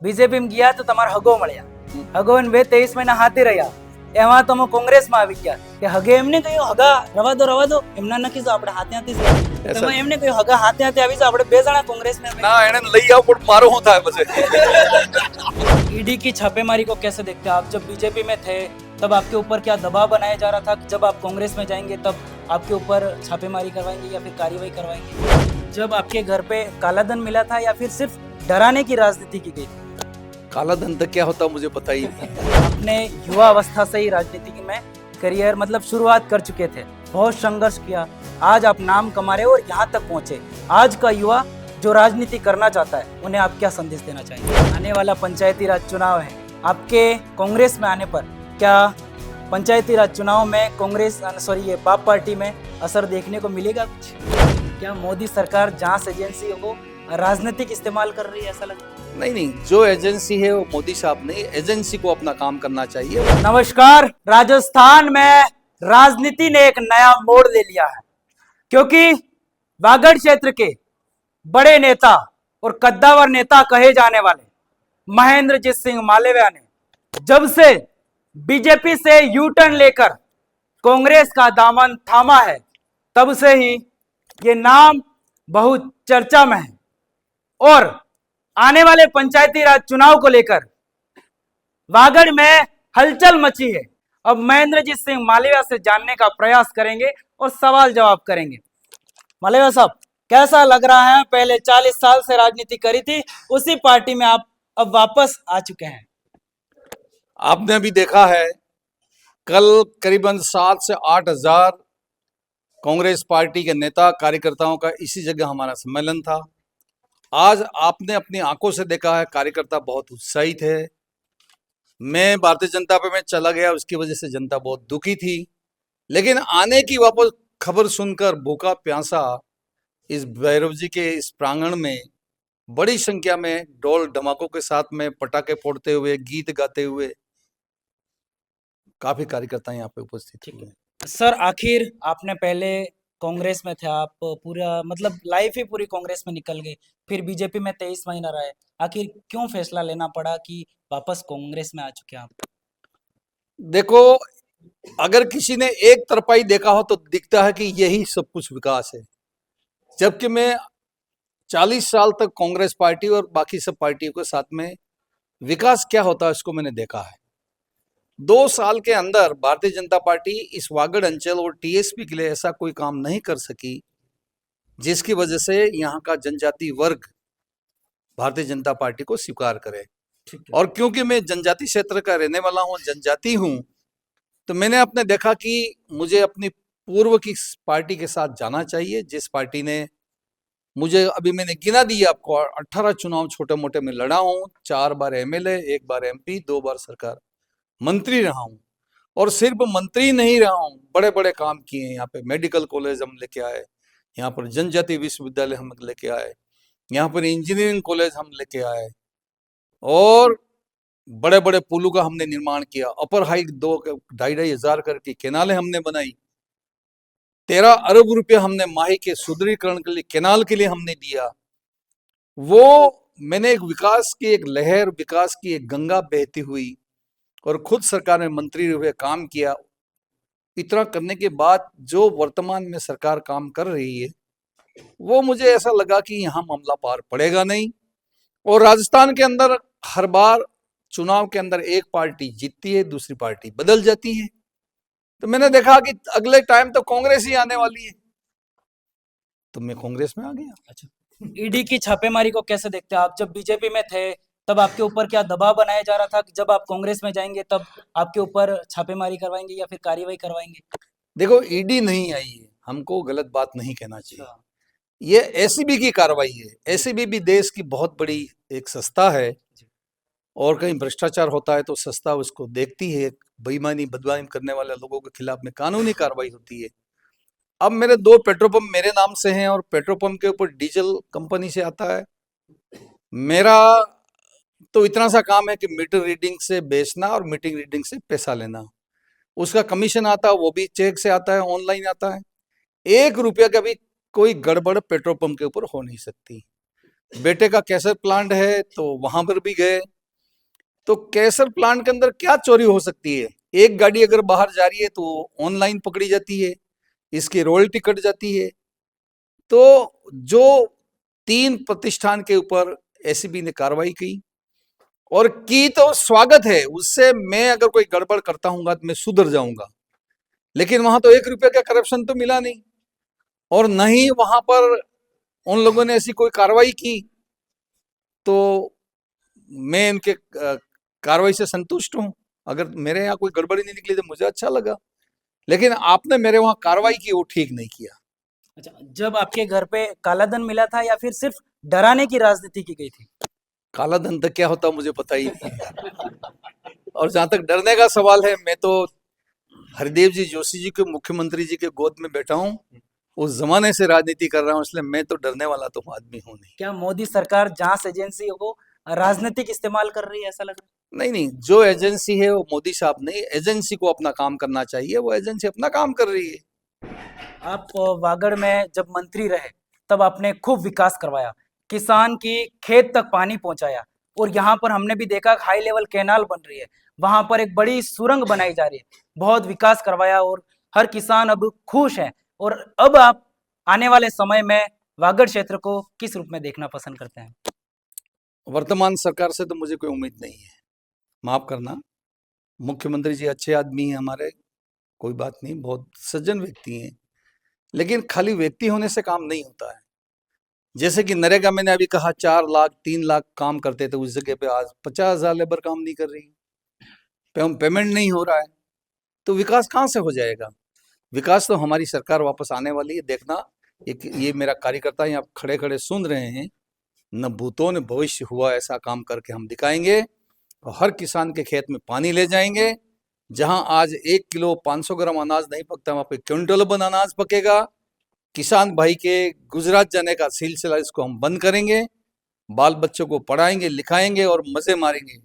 BJP માં ગયા તો તમારો હગો મળ્યા, હગો ને 23 મહિના હાથે રહ્યા, એમાં તમે કોંગ્રેસમાં આવી ગયા કે હગે એમને કહ્યું હગા રવા દો એમના ન કીધું આપણે હાથે હાથે તમે એમને કહ્યું હગા હાથે હાથે આવી જાવ, આપણે બે જણા કોંગ્રેસમાં ના એને લઈ આવ પણ મારો શું થાય પછી। ईडी की छापेमारी को कैसे देखते हैं आप? जब बीजेपी में थे तब आपके ऊपर क्या दबाव बनाया जा रहा था कि जब आप कांग्रेस में जाएंगे तब आपके ऊपर छापेमारी करवाएंगे या फिर कार्रवाई करवाएंगे? जब आपके घर पे काला धन मिला था या फिर सिर्फ डराने की राजनीति की गई? काला धन तक क्या होता मुझे बताइए। अपने युवा अवस्था से ही राजनीति में करियर मतलब शुरुआत कर चुके थे, बहुत संघर्ष किया, आज आप नाम कमा रहे हो और यहाँ तक पहुँचे। आज का युवा जो राजनीति करना चाहता है उन्हें आप क्या संदेश देना चाहिए? आने वाला पंचायती राज चुनाव है, आपके कांग्रेस में आने पर क्या पंचायती राज चुनाव में कांग्रेस ये बाप पार्टी में असर देखने को मिलेगा कुछ? क्या मोदी सरकार जांच एजेंसियों को राजनीतिक इस्तेमाल कर रही है, ऐसा लगता है? नहीं, जो एजेंसी है वो मोदी साहब नहीं, एजेंसी को अपना काम करना चाहिए। नमस्कार, राजस्थान में राजनीति ने एक नया मोड़ ले लिया है, क्योंकि वागड़ क्षेत्र के बड़े नेता और कद्दावर नेता कहे जाने वाले महेंद्रजीत सिंह मालविया ने जब से बीजेपी से यू टर्न लेकर कांग्रेस का दामन थामा है, तब से ही ये नाम बहुत चर्चा में है और आने वाले पंचायती राज चुनाव को लेकर वागड़ में हलचल मची है। अब महेंद्रजीत सिंह मालविया से जानने का प्रयास करेंगे और सवाल जवाब करेंगे। मालविया साहब, कैसा लग रहा है? पहले 40 साल से राजनीति करी थी, उसी पार्टी में आप अब वापस आ चुके हैं। आपने भी देखा है कल करीबन 7 से 8 हजार कांग्रेस पार्टी के नेता कार्यकर्ताओं का इसी जगह हमारा सम्मेलन था। आज आपने अपनी आंखों से देखा है कार्यकर्ता बहुत उत्साहित है। मैं भारतीय जनता पार्टी में चला गया, उसकी वजह से जनता बहुत दुखी थी, लेकिन आने की वापस खबर सुनकर भूखा प्यासा इस भैरव जी के इस प्रांगण में बड़ी संख्या में ढोल ढमाकों के साथ में पटाखे फोड़ते हुए गीत गाते हुए काफी कार्यकर्ता यहाँ पे उपस्थित हुए। सर, आखिर आपने पहले कांग्रेस में थे, आप पूरा मतलब लाइफ ही पूरी कांग्रेस में निकल गई, फिर बीजेपी में 23 महीना रहे, आखिर क्यों फैसला लेना पड़ा कि वापस कांग्रेस में आ चुके हैं आप? देखो, अगर किसी ने एक तरफाई देखा हो तो दिखता है कि यही सब कुछ विकास है, जबकि मैं 40 साल तक कांग्रेस पार्टी और बाकी सब पार्टियों के साथ में विकास क्या होता है इसको मैंने देखा है। 2 साल के अंदर भारतीय जनता पार्टी इस वागड़ अंचल और टीएसपी के लिए ऐसा कोई काम नहीं कर सकी जिसकी वजह से यहाँ का जनजाति वर्ग भारतीय जनता पार्टी को स्वीकार करे। और क्योंकि मैं जनजाति क्षेत्र का रहने वाला हूँ, जनजाति हूँ, तो मैंने अपने देखा कि मुझे अपनी पूर्व की पार्टी के साथ जाना चाहिए, जिस पार्टी ने मुझे, अभी मैंने गिना दिया आपको, 18 चुनाव छोटे मोटे में लड़ा हूँ, 4 बार एमएलए, 1 बार एमपी, 2 बार सरकार मंत्री रहा हूँ। और सिर्फ मंत्री नहीं रहा हूँ, बड़े बड़े काम किए हैं। यहाँ पे मेडिकल कॉलेज हम लेके आए, यहाँ पर जनजाति विश्वविद्यालय हम लेके आए, यहाँ पर इंजीनियरिंग कॉलेज हम लेके आए, और बड़े बड़े पुलों का हमने निर्माण किया। अपर हाइट 2-2.5 हजार करके केनालें हमने बनाई। 13 अरब रुपया हमने माही के सुदृढ़ीकरण के लिए, केनाल के लिए हमने दिया। वो मैंने एक विकास की एक लहर, विकास की एक गंगा बहती हुई, और खुद सरकार में मंत्री हुए काम किया। इतना करने के बाद जो वर्तमान में सरकार काम कर रही है, वो मुझे ऐसा लगा कि यहाँ मामला पार पड़ेगा नहीं। और राजस्थान के अंदर हर बार चुनाव के अंदर एक पार्टी जीतती है, दूसरी पार्टी बदल जाती है, तो मैंने देखा कि अगले टाइम तो कांग्रेस ही आने वाली है, तो मैं कांग्रेस में आ गया। अच्छा, ईडी की छापेमारी को कैसे देखते हैं आप? जब बीजेपी में थे तब आपके ऊपर क्या दबाव बनाया जा रहा था कि जब आप कांग्रेस में जाएंगे तब आपके ऊपर छापेमारी करवाएंगे या फिर कार्रवाई करवाएंगे? देखो, ईडी नहीं आई है, हमको गलत बात नहीं कहना चाहिए, ये एसीबी की कार्रवाई है। एसीबी भी देश की बहुत बड़ी एक संस्था है, और कहीं भ्रष्टाचार होता है तो संस्था उसको देखती है, बेईमानी बदनामी करने वाले लोगों के खिलाफ में कानूनी कार्रवाई होती है। अब मेरे 2 पेट्रोल पंप मेरे नाम से हैं, और पेट्रोल पंप के ऊपर डीजल कंपनी से आता है। मेरा तो इतना सा काम है कि मीटर रीडिंग से बेचना और मीटर रीडिंग से पैसा लेना, उसका कमीशन आता है, वो भी चेक से आता है, ऑनलाइन आता है। 1 रुपया का भी कोई गड़बड़ पेट्रोल पंप के ऊपर हो नहीं सकती। बेटे का कैसर प्लांट है तो वहां पर भी गए। तो कैसर प्लांट के अंदर क्या चोरी हो सकती है? एक गाड़ी अगर बाहर जा रही है तो ऑनलाइन पकड़ी जाती है, इसकी रॉयल्टी कट जाती है। तो जो 3 प्रतिष्ठान के ऊपर एसीबी ने कार्रवाई की, और की तो स्वागत है, उससे मैं अगर कोई गड़बड़ करता हूँ तो मैं सुधर जाऊंगा, लेकिन वहां तो 1 रुपये का करप्शन तो मिला नहीं, और न ही वहां पर उन लोगों ने ऐसी कोई कार्रवाई की। तो मैं इनके कार्रवाई से संतुष्ट हूं। अगर मेरे यहाँ कोई गड़बड़ी नहीं निकली तो मुझे अच्छा लगा, लेकिन आपने मेरे वहां कार्रवाई की, वो ठीक नहीं किया। अच्छा, जब आपके घर पे काला धन मिला था या फिर सिर्फ डराने की राजनीति की गई थी? काला धन तक क्या होता मुझे पता ही नहीं। और जहां तक डरने का सवाल है, मैं तो हरदेव जी जोशी जी के, मुख्यमंत्री जी के गोद में बैठा हूँ, उस जमाने से राजनीति कर रहा हूँ, इसलिए मैं तो डरने वाला तो आदमी हूँ नहीं। क्या मोदी सरकार जांच एजेंसी को राजनीतिक इस्तेमाल कर रही है, ऐसा लग रहा है? नहीं नहीं, जो एजेंसी है वो मोदी साहब नहीं, एजेंसी को अपना काम करना चाहिए, वो एजेंसी अपना काम कर रही है। आप वागड़ में जब मंत्री रहे तब आपने खूब विकास करवाया, किसान की खेत तक पानी पहुंचाया, और यहाँ पर हमने भी देखा हाई लेवल कैनाल बन रही है, वहां पर एक बड़ी सुरंग बनाई जा रही है, बहुत विकास करवाया और हर किसान अब खुश है। और अब आप आने वाले समय में वागड़ क्षेत्र को किस रूप में देखना पसंद करते हैं? वर्तमान सरकार से तो मुझे कोई उम्मीद नहीं है, माफ करना। मुख्यमंत्री जी अच्छे आदमी हैं हमारे, कोई बात नहीं, बहुत सज्जन व्यक्ति हैं, लेकिन खाली व्यक्ति होने से काम नहीं होता है। जैसे कि नरेगा, मैंने अभी कहा 4 लाख 3 लाख काम करते थे, उस जगह पे आज 50,000 लेबर काम नहीं कर रही, पेमेंट नहीं हो रहा है, तो विकास कहाँ से हो जाएगा? विकास तो हमारी सरकार वापस आने वाली है, देखना। एक ये मेरा कार्यकर्ता यहाँ खड़े खड़े सुन रहे हैं, न भूतों न भविष्य हुआ ऐसा काम करके हम दिखाएंगे, और हर किसान के खेत में पानी ले जाएंगे। जहां आज 1 किलो 500 ग्राम अनाज नहीं पकता, वहां पे क्विंटल बन अनाज पकेगा। किसान भाई के गुजरात जाने का सिलसिला इसको हम बंद करेंगे, बाल बच्चों को पढ़ाएंगे लिखाएंगे और मजे मारेंगे।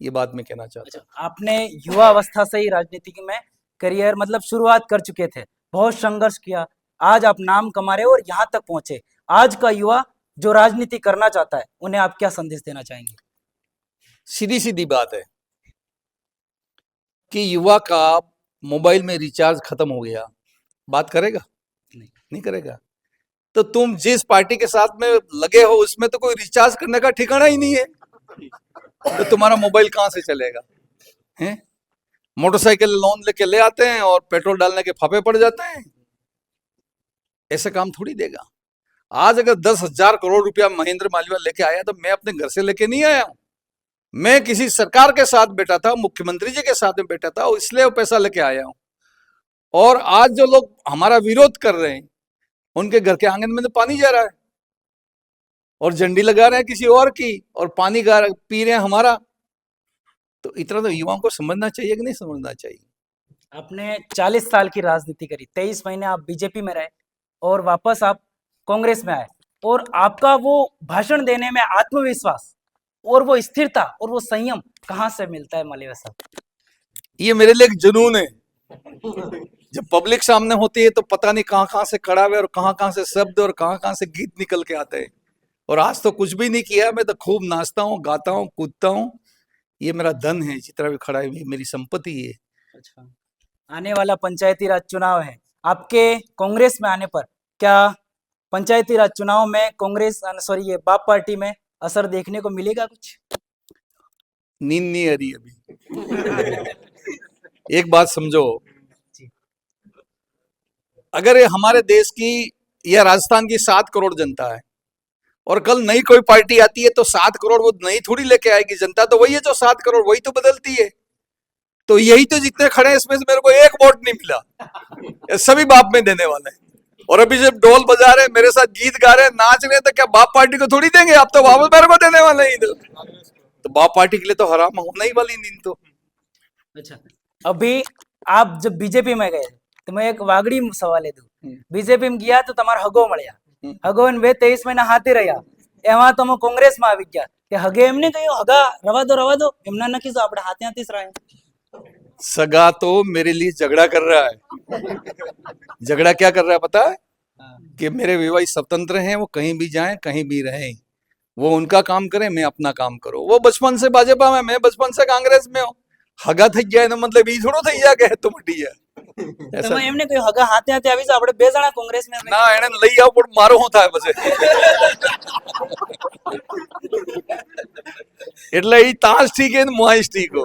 ये बात मैं कहना चाहता हूँ। अच्छा, आपने युवा अवस्था से ही राजनीति में करियर मतलब शुरुआत कर चुके थे, बहुत संघर्ष किया, आज आप नाम कमा रहे हो और यहाँ तक पहुंचे। आज का युवा जो राजनीति करना चाहता है, उन्हें आप क्या संदेश देना चाहेंगे? सीधी सीधी बात है कि युवा का मोबाइल में रिचार्ज खत्म हो गया, बात करेगा? नहीं करेगा। तो तुम जिस पार्टी के साथ में लगे हो उसमें तो कोई रिचार्ज करने का ठिकाना ही नहीं है, तो तुम्हारा मोबाइल कहां से चलेगा? हैं? मोटरसाइकिल लोन लेके ले आते हैं और पेट्रोल डालने के फाफे पड़ जाते हैं, ऐसे काम थोड़ी देगा। आज अगर 10,000 करोड़ रुपया महेंद्र मालवीय लेके आया तो मैं अपने घर से लेके नहीं आया हूं, मैं किसी सरकार के साथ बैठा था, मुख्यमंत्री जी के साथ में बैठा था, इसलिए वो पैसा लेके आया हूं। और आज जो लोग हमारा विरोध कर रहे हैं, उनके घर के आंगन में तो पानी जा रहा है, और झंडी लगा रहे हैं किसी और की, और पानी पी रहे हैं हमारा। तो इतना तो युवाओं को समझना चाहिए कि नहीं समझना चाहिए? आपने 40 साल की राजनीति करी, 23 महीने आप बीजेपी में रहे और वापस आप कांग्रेस में आए, और आपका वो भाषण देने में आत्मविश्वास और वो स्थिरता और वो संयम कहाँ से मिलता है मालवीय साहब? ये मेरे लिए एक जुनून है। जब पब्लिक सामने होती है तो पता नहीं कहाँ कहाँ से कड़ावे और कहाँ कहाँ से शब्द और कहाँ कहाँ से गीत निकल के आते हैं। और आज तो कुछ भी नहीं किया, मैं तो खूब नाचता हूँ, गाता हूँ, कूदता हूँ। ये मेरा धन है, जितना भी खड़ा है मेरी संपत्ति है। अच्छा, आने वाला पंचायती राज चुनाव है, आपके कांग्रेस में आने पर क्या पंचायती राज चुनाव में कांग्रेस सॉरी ये बाप पार्टी में असर देखने को मिलेगा कुछ? नींद नहीं आ रही अभी। एक बात समझो, अगर ये हमारे देश की या राजस्थान की 7 करोड़ जनता है, और कल नई कोई पार्टी आती है तो 7 करोड़ वो नई थोड़ी लेके आएगी, जनता तो वही है जो 7 करोड़, वही तो बदलती है। तो यही तो जितने खड़े हैं इसमें से मेरे को एक वोट नहीं मिला, सभी बाप में देने वाले हैं। और अभी जब ढोल बजा रहे, मेरे साथ गीत गा रहे, नाच रहे, तो क्या बाप पार्टी को थोड़ी देंगे? आप तो वापस मेरे को देने वाले हैं इधर। तो बाप पार्टी के लिए तो हराम होना ही वाली नींद तो। अच्छा, अभी आप जब बीजेपी में गए तो मैं एक वागड़ी सवाल है दू, बीजेपी में गया तो તમારા હગો મળ્યા, હગો ને 23 મહિના હાથે રહ્યા, એમાં તમે કોંગ્રેસ માં આવી ગયા, કે હગે એમને કહ્યું હગા રવા દો એમના ન કીધું આપણે હાથે હાથે જ રહ્યા? सगा तो मेरे लिए झगड़ा कर रहा है। झगड़ा क्या कर रहा है पता है? कि मेरे विवाही स्वतंत्र हैं, वो कहीं भी जाएं कहीं भी रहें, वो उनका काम करे, मैं अपना काम करो। वो बचपन से भाजपा में, मैं बचपन से कांग्रेस में हूँ। हगा થઈ ગયા એનો મતલબ ઈ થોડો થઈ ગયા કે તો મટી ગયા તમે એમને કહ્યું હગા હાથે હાથે આવી જાઓ, આપણે બે જણા કોંગ્રેસમાં આપણે. ના એને લઈ આવો પણ મારો શું થાય પછી એટલે ઈ તાસ ઠીક હે ને મોહાઈશ ઠીક હો।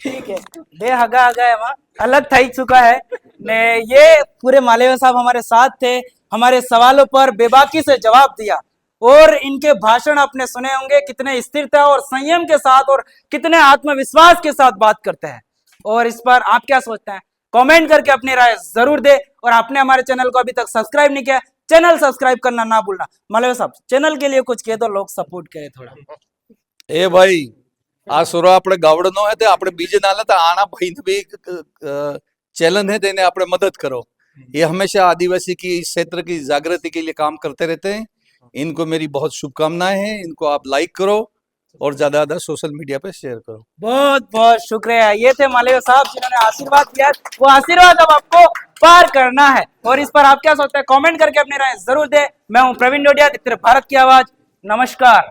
ठीक है, बे हगा हगा एवं अलग થઈ चुका है ने। ये पूरे मालवीय साहब हमारे साथ थे, हमारे सवालों पर बेबाकी से जवाब दिया और इनके भाषण आपने सुने होंगे कितने स्थिरता और संयम के साथ और कितने आत्मविश्वास के साथ बात करते हैं। और इस पर आप क्या सोचते हैं, कमेंट करके अपनी राय जरूर दे। और आपने हमारे चैनल को अभी तक सब्सक्राइब नहीं किया, चैनल सब्सक्राइब करना ना भूलना। मालवीय साहब चैनल के लिए कुछ कह दो, लोग सपोर्ट करें थोड़ा। એ ભાઈ આ સુરો આપણે ગાવડનો હે તે આપણે બીજે ના લેતા, આના ભાઈને भी चैलेंज है, તેને આપણે मदद करो। ये हमेशा आदिवासी की क्षेत्र की जागृति के लिए काम करते रहते हैं। इनको मेरी बहुत शुभकामनाएं हैं। इनको आप लाइक करो और ज्यादा ज्यादा सोशल मीडिया पे शेयर करो। बहुत बहुत शुक्रिया। ये थे मालवीय साहब जिन्होंने आशीर्वाद किया, वो आशीर्वाद अब आपको पार करना है। और इस पर आप क्या सोचते हैं, कमेंट करके अपनी राय जरूर दे। मैं हूं प्रवीण डोडिया, भारत की आवाज। नमस्कार।